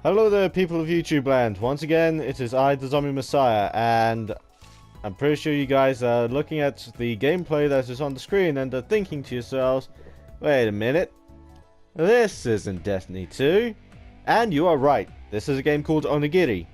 Hello there, people of YouTube land. Once again, it is I, the Zombie Messiah, and I'm pretty sure you guys are looking at the gameplay that is on the screen and are thinking to yourselves, wait a minute, this isn't Destiny 2. And you are right, this is a game called Onigiri.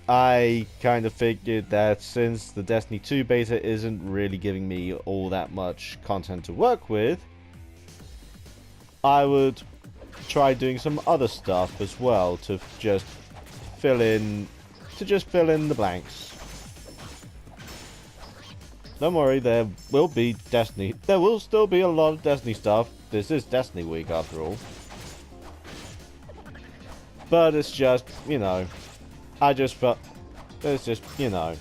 I kind of figured that since the Destiny 2 beta isn't really giving me all that much content to work with, I would try doing some other stuff as well to just fill in the blanks. Don't worry, there will be Destiny. There will still be a lot of Destiny stuff. This is Destiny week after all. But it's just, you know, I just felt it's just, you know.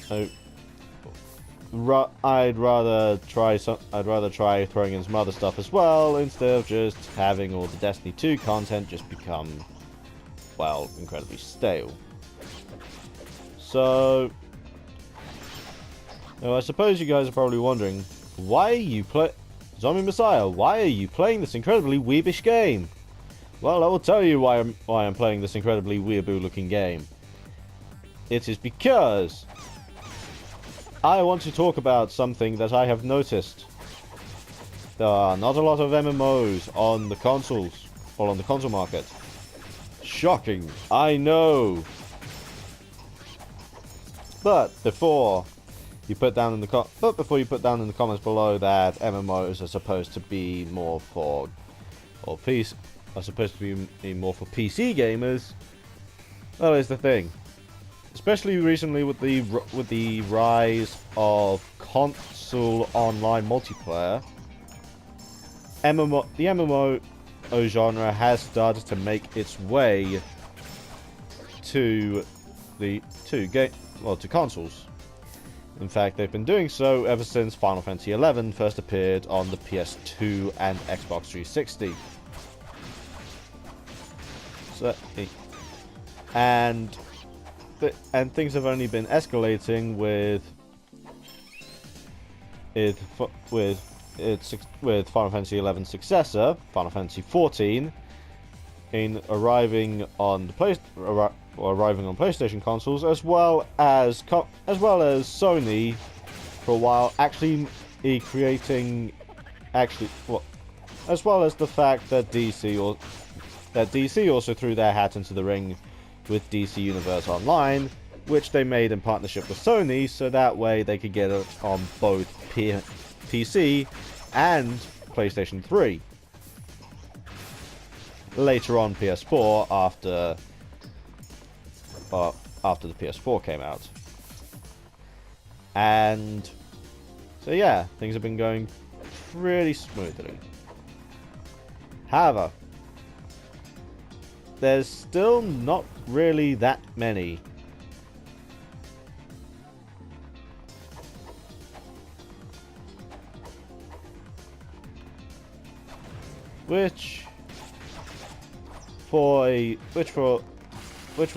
So I'd rather try throwing in some other stuff as well, instead of just having all the Destiny 2 content just become, well, incredibly stale. So, now I suppose you guys are probably wondering, why are you Zombie Messiah, why are you playing this incredibly weebish game? Well, I will tell you why I'm playing this incredibly weeaboo looking game. It is because I want to talk about something that I have noticed. There are not a lot of MMOs on the consoles, or on the console market. Shocking, I know. But before you put down in the comments below that MMOs are supposed to be more for, or are supposed to be more for PC gamers, well, here's the thing. Especially recently with the rise of console online multiplayer, the MMO genre has started to make its way to consoles. In fact, they've been doing so ever since Final Fantasy XI first appeared on the PS2 and Xbox 360. So, and things have only been escalating with Final Fantasy XI's successor, Final Fantasy XIV, in arriving on PlayStation consoles, as well as Sony for a while, as well as the fact that DC also threw their hat into the ring with DC Universe Online, which they made in partnership with Sony, so that way they could get it on both PC and PlayStation 3. Later on PS4, after the PS4 came out. And so yeah, things have been going pretty smoothly. However, there's still not really that many which for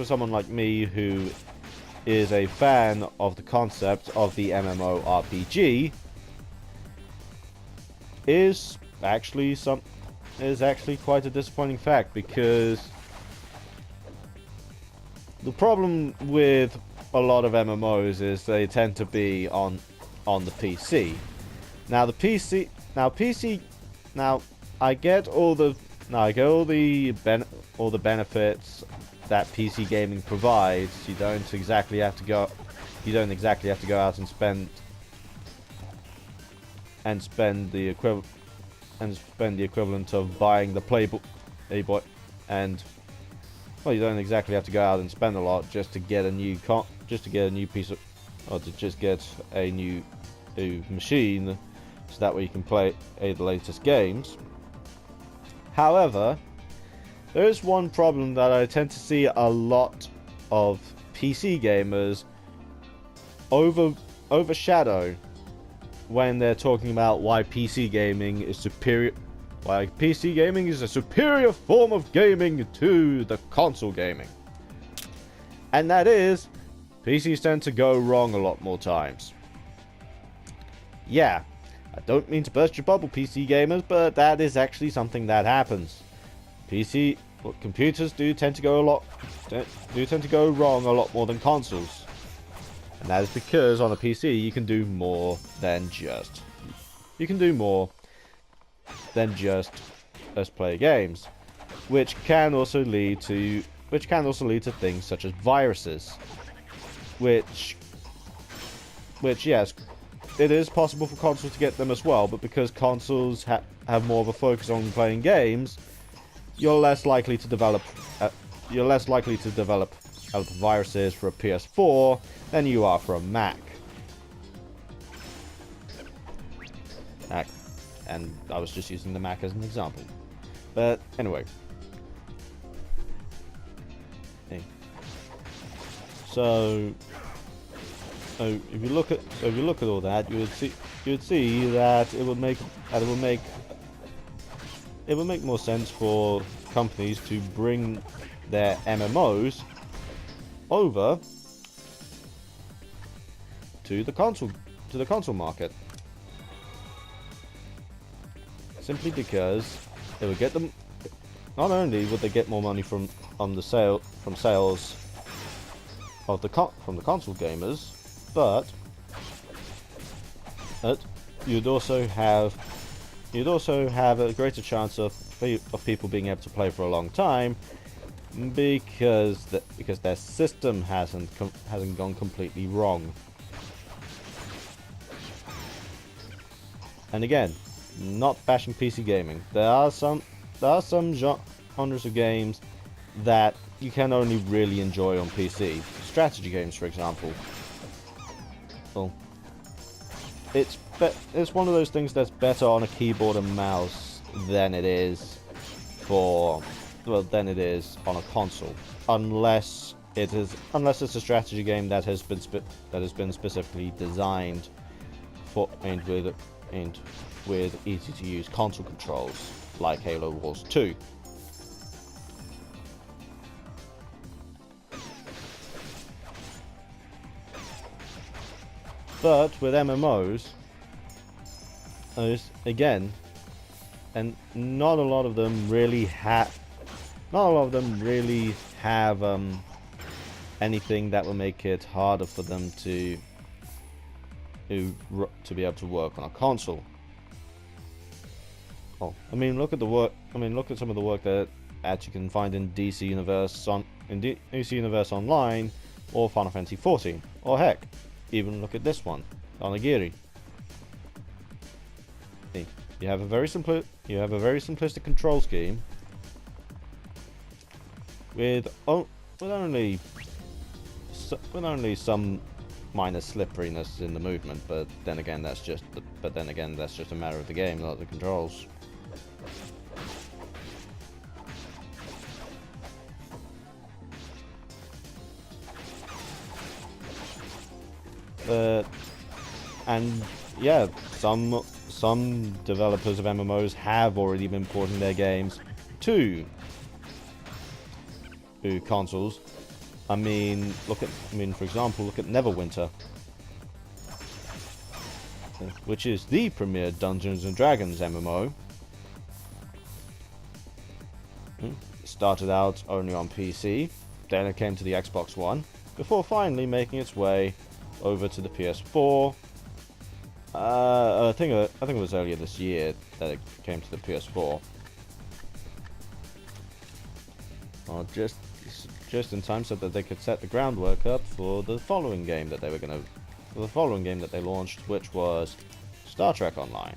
someone like me who is a fan of the concept of the MMORPG is actually quite a disappointing fact, because the problem with a lot of MMOs is they tend to be on the PC. Now I get all the benefits that PC gaming provides. You don't exactly have to go out and spend the equivalent of buying the playbook, and well, you don't exactly have to go out and spend a lot just to get a new machine, so that way you can play the latest games. However, there is one problem that I tend to see a lot of PC gamers overshadow when they're talking about why PC gaming is superior. Why PC gaming is a superior form of gaming to the console gaming. And that is, PCs tend to go wrong a lot more times. Yeah, I don't mean to burst your bubble, PC gamers, but that is actually something that happens. Computers do tend to go wrong a lot more than consoles, and that is because on a PC you can do more than just play games, which can also lead to things such as viruses, which yes, it is possible for consoles to get them as well, but because consoles have more of a focus on playing games, you're less likely to develop viruses for a PS4 than you are for a Mac. And I was just using the Mac as an example. But anyway. So if you look at all that, you would see that it would make more sense for companies to bring their MMOs over to the console market. Simply because it would get them. Not only would they get more money from sales of from the console gamers, but you'd also have a greater chance of people being able to play for a long time, because their system hasn't gone completely wrong. And again, not bashing PC gaming. There are some genres of games that you can only really enjoy on PC. Strategy games, for example. Well, it's one of those things that's better on a keyboard and mouse than it is on a console, unless it's a strategy game that has been specifically designed for and with easy to use console controls, like Halo Wars 2. But with MMOs, again, and not a lot of them really have anything that will make it harder for them to be able to work on a console. Oh, I mean, look at some of the work that you can find in DC Universe Online, or Final Fantasy 14, or heck, even look at this one, Onigiri. You have a very simplistic control scheme with only some minor slipperiness in the movement, but then again that's just a matter of the game, not the controls. And yeah, some developers of MMOs have already been porting their games to consoles. For example, look at Neverwinter, which is the premier Dungeons and Dragons MMO. It started out only on PC, then it came to the Xbox One, before finally making its way over to the PS4. I think it was earlier this year that it came to the PS4. Just in time so that they could set the groundwork up for the following game that they launched, which was Star Trek Online.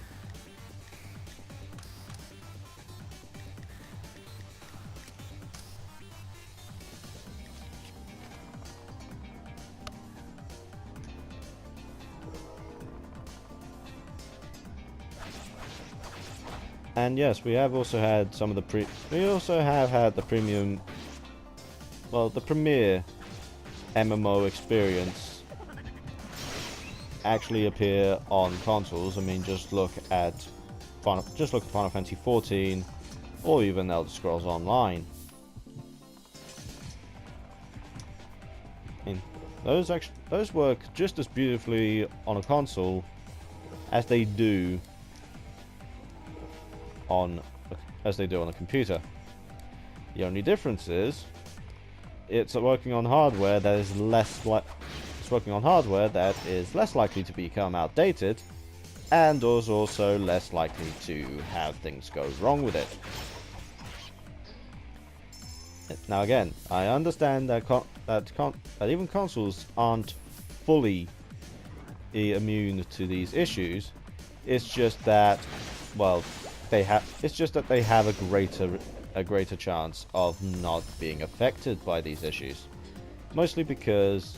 And yes, we have also had some of the premium, well, the premier MMO experience actually appear on consoles. I mean, just look at Final Fantasy 14, or even Elder Scrolls Online. And those work just as beautifully on a console as they do on a computer. The only difference is it's working on hardware that is less likely to become outdated, and is also less likely to have things go wrong with it. Now again, I understand that even consoles aren't fully immune to these issues. It's just that, well, they have a greater chance of not being affected by these issues, mostly because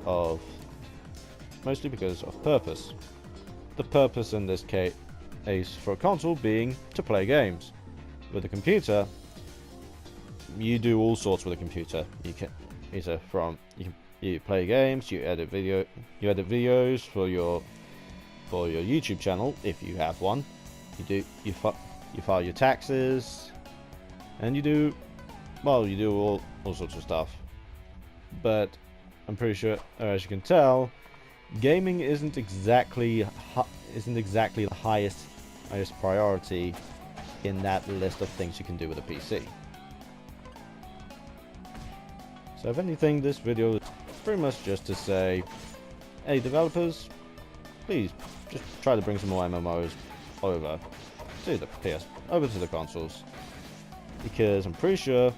of purpose. The purpose in this case for a console being to play games. With a computer, you do all sorts with a computer. You play games, you edit videos for your YouTube channel if you have one. You file your taxes, and you do all sorts of stuff. But I'm pretty sure, as you can tell, gaming isn't exactly the highest priority in that list of things you can do with a PC. So if anything, this video is pretty much just to say, hey developers, please just try to bring some more MMOs over to the consoles, because I'm pretty sure,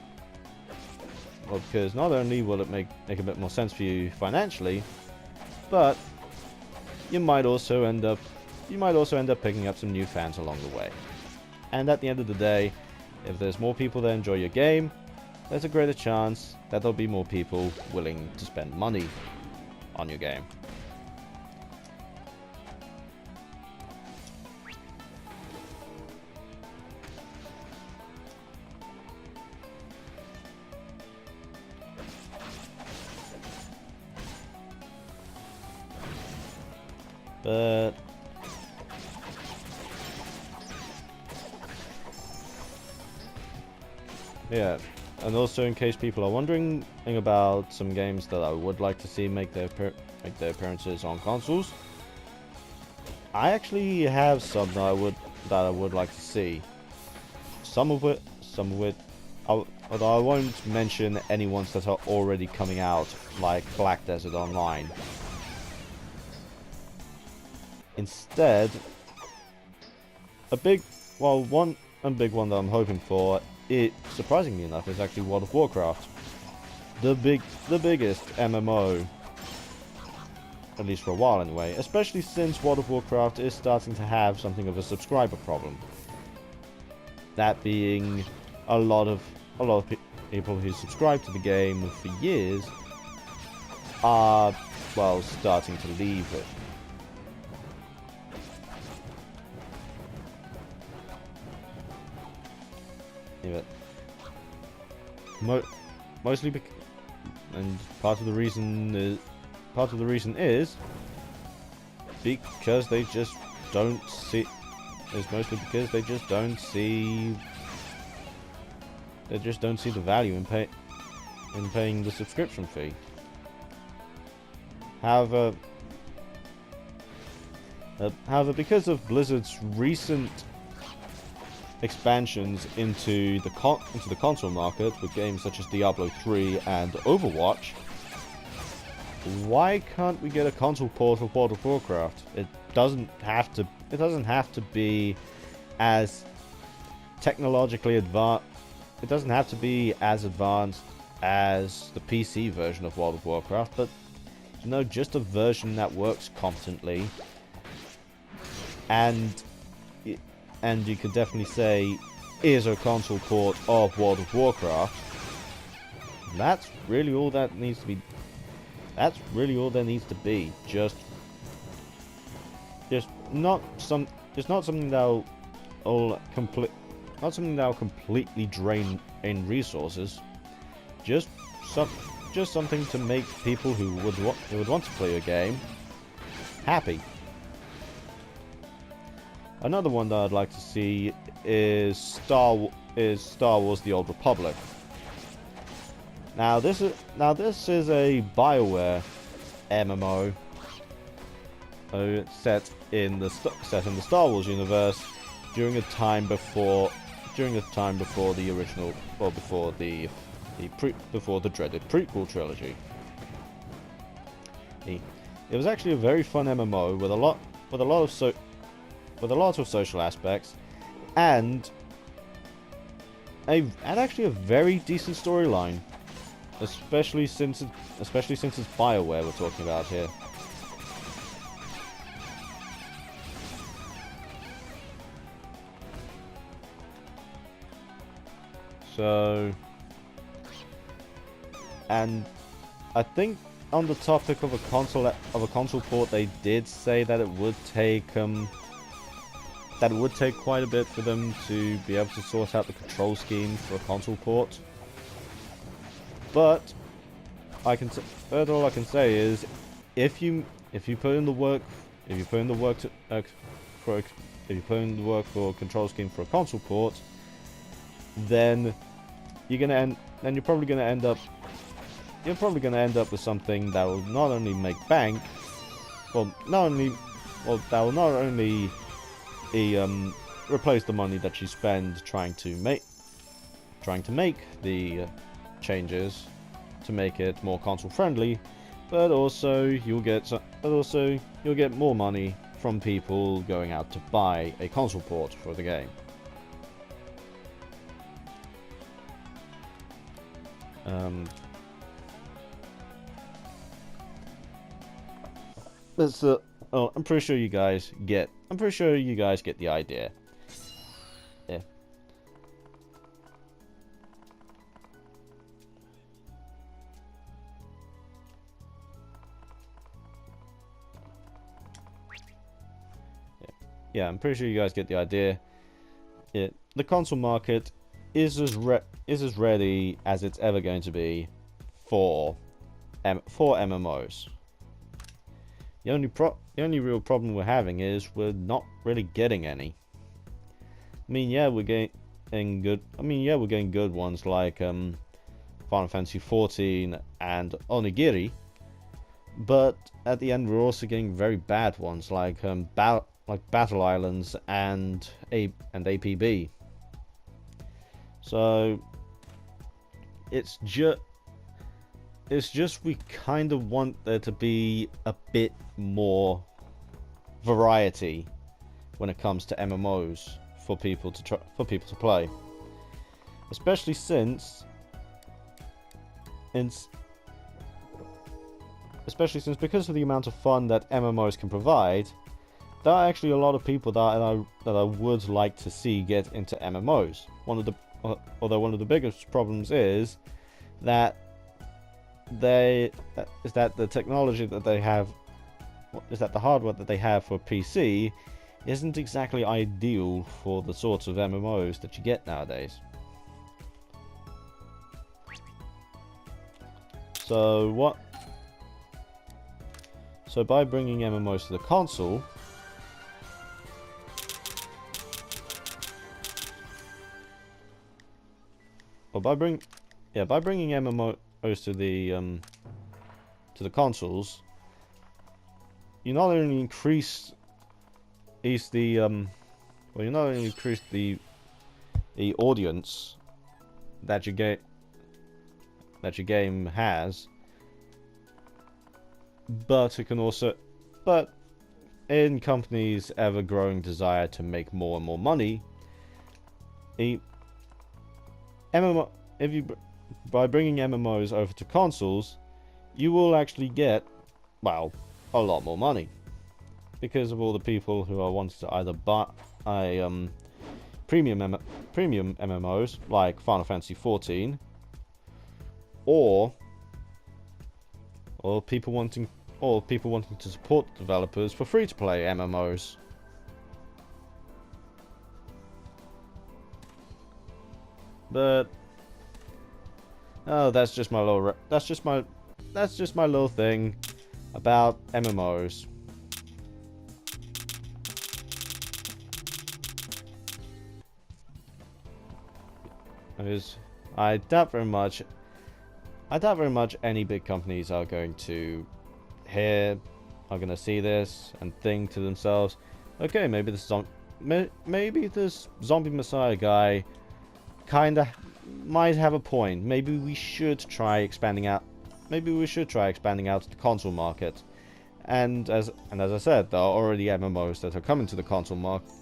well, because not only will it make a bit more sense for you financially, but you might also end up picking up some new fans along the way. And at the end of the day, if there's more people that enjoy your game, there's a greater chance that there'll be more people willing to spend money on your game. But yeah, and also in case people are wondering about some games that I would like to see make their appearances on consoles, I actually have some that I would like to see. Some of it, although I won't mention any ones that are already coming out, like Black Desert Online. Instead, a big one that I'm hoping for, surprisingly enough, is actually World of Warcraft. The biggest MMO, at least for a while anyway, especially since World of Warcraft is starting to have something of a subscriber problem. That being a lot of people who subscribe to the game for years are, well, starting to leave it. Mostly and part of the reason is because they just don't see. Is mostly because they just don't see. They just don't see the value in paying the subscription fee. However, because of Blizzard's recent expansions into the console market with games such as Diablo 3 and Overwatch, why can't we get a console port of World of Warcraft? It doesn't have to be as technologically advanced. It doesn't have to be as advanced as the PC version of World of Warcraft, but just a version that works competently, and you could definitely say is a console port of World of Warcraft. That's really all that needs to be. That's really all there needs to be. Just not something that'll completely drain in resources. Just something to make people who would want to play a game happy. Another one that I'd like to see is Star Wars: The Old Republic. Now this is a BioWare MMO, set in the Star Wars universe during a time before the original, or before the dreaded prequel trilogy. It was actually a very fun MMO with a lot of social aspects, and actually a very decent storyline, especially since it's BioWare we're talking about here. So, and I think on the topic of a console port, they did say that it would take quite a bit for them to be able to sort out the control scheme for a console port. But all I can say is, if you put in the work for control scheme for a console port, then you're probably gonna end up with something that will not only make bank, that will not only replace the money that you spend trying to make the changes to make it more console friendly, but also you'll get more money from people going out to buy a console port for the game. I'm pretty sure you guys get the idea. Yeah. Yeah, I'm pretty sure you guys get the idea. Yeah, the console market is as ready as it's ever going to be for MMOs. The only real problem we're having is we're not really getting any. I mean, yeah, we're getting good ones like Final Fantasy 14 and Onigiri, but at the end we're also getting very bad ones like Battle Islands and APB. So it's just we kind of want there to be a bit more variety when it comes to MMOs for people to play, especially since because of the amount of fun that MMOs can provide, there are actually a lot of people that I would like to see get into MMOs. Although one of the biggest problems is that the technology that they have, is that the hardware that they have for PC isn't exactly ideal for the sorts of MMOs that you get nowadays. So by bringing MMOs to the console, by bringing MMOs to the consoles, you not only increase the audience that your game has, but in companies' ever-growing desire to make more and more money, by bringing MMOs over to consoles, you will actually get, well, a lot more money, because of all the people who are wanting to either buy premium MMOs like Final Fantasy 14, or people wanting to support developers for free-to-play MMOs. But that's just my little thing about MMOs. I doubt very much any big companies are going to are gonna see this and think to themselves, okay, maybe this zombie messiah guy kinda might have a point. Maybe we should try expanding out. Maybe we should try expanding out the console market. And as I said, there are already MMOs that are coming to the console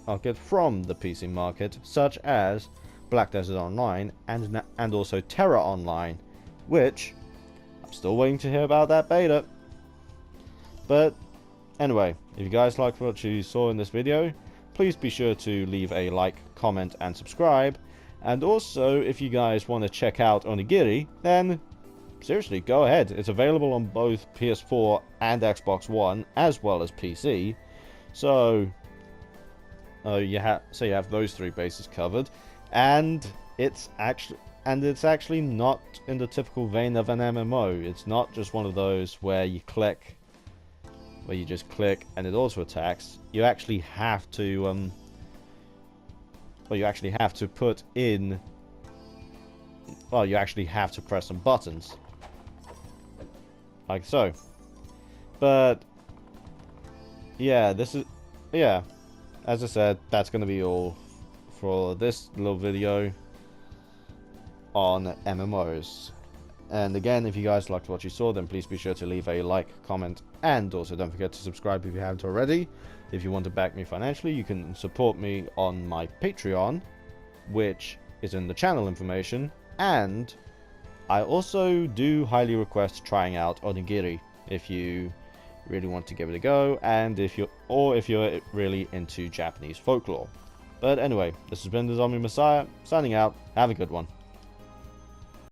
market from the PC market, such as Black Desert Online and also Terra Online, which I'm still waiting to hear about that beta. But anyway, if you guys liked what you saw in this video, please be sure to leave a like, comment, and subscribe. And also, if you guys want to check out Onigiri, then seriously, go ahead. It's available on both PS4 and Xbox One, as well as PC. So, you have those three bases covered, and it's actually not in the typical vein of an MMO. It's not just one of those where you just click and it also attacks. You actually have to you actually have to put in. Well, you actually have to press some buttons. Like so. But yeah, as I said, that's gonna be all for this little video on MMOs. And again, if you guys liked what you saw, then please be sure to leave a like, comment, and also don't forget to subscribe if you haven't already. If you want to back me financially, you can support me on my Patreon, which is in the channel information. And I also do highly request trying out Onigiri if you really want to give it a go, and if you're really into Japanese folklore. But anyway, this has been the Zombie Messiah, signing out. Have a good one.